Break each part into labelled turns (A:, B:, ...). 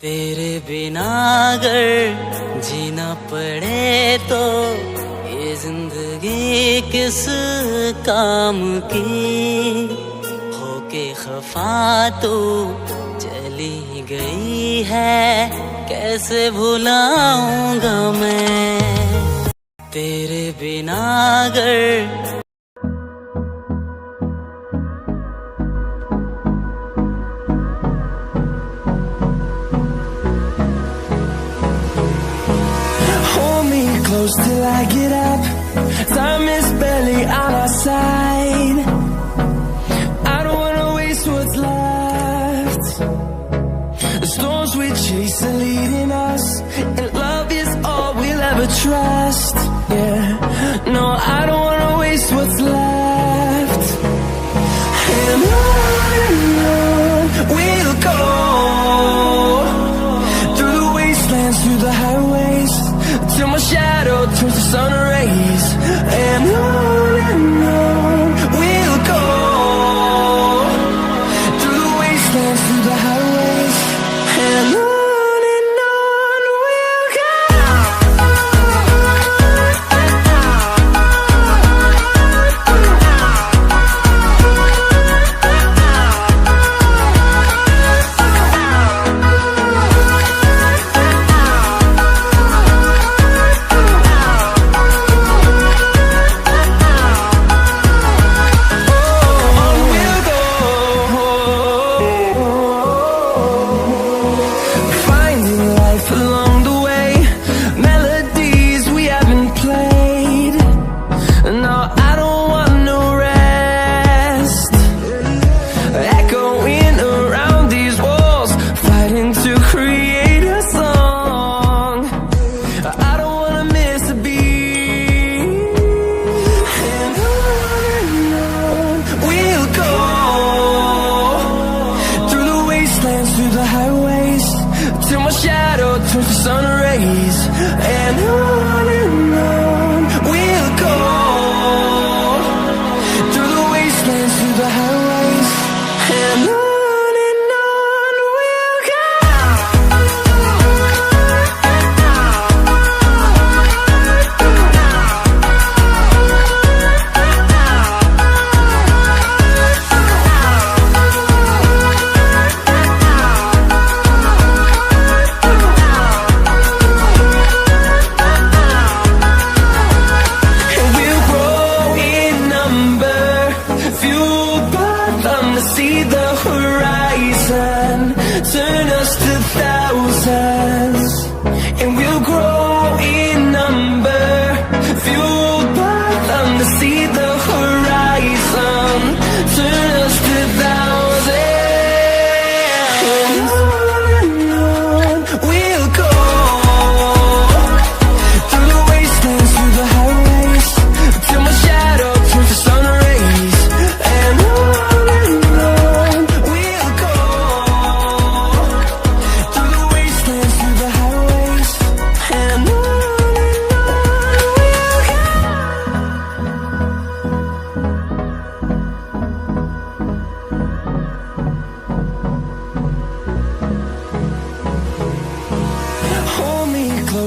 A: तेरे बिना अगर जीना पड़े तो ये जिंदगी किस काम की। होके खफा तो चली गई है, कैसे भुलाऊंगा मैं तेरे बिना अगर।
B: Close till I get up, time is barely on our side. I don't wanna waste what's left. The storms we chase are leading us, and love is all we'll ever trust. Yeah, no, I don't wanna waste what's left. And on we'll go, through the wastelands, through the highways, till my shadow turns to sun rays. And on we'll go, through the wastelands, through the highways. And on we'll go.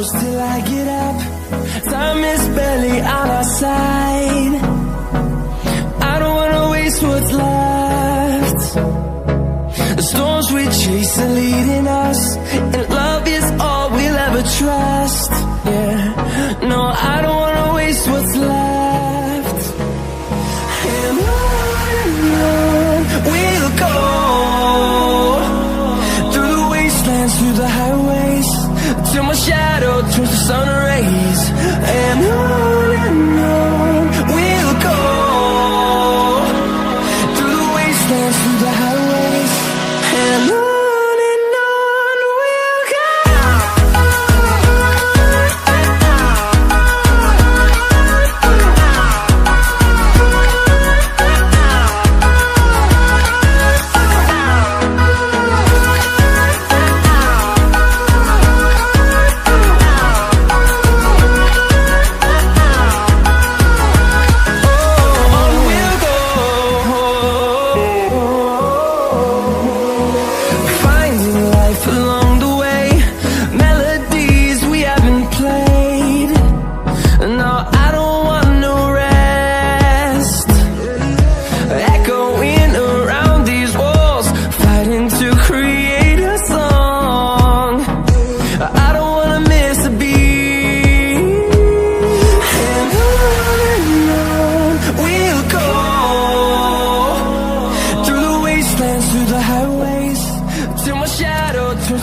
B: Till I get up, time is barely on our side. I don't wanna waste what's left. The storms we chase are leading us, and love is all we'll ever trust. Yeah, no, I don't wanna waste what's left. And on we'll go, through the wastelands, through the highways, till my shadow turns to sun rays. And on we'll go, through the wastelands, through the highways. And on we'll go.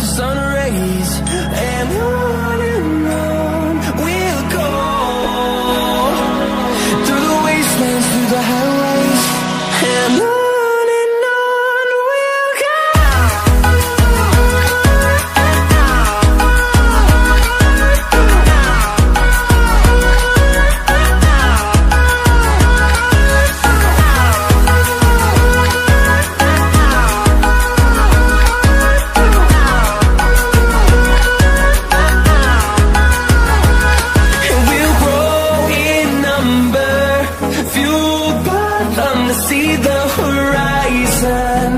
B: the sun rays, and on we'll go. Through the wastelands, through the highways, and on we'll go. See the horizon,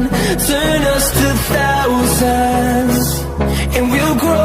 B: turn us to thousands, and we'll grow.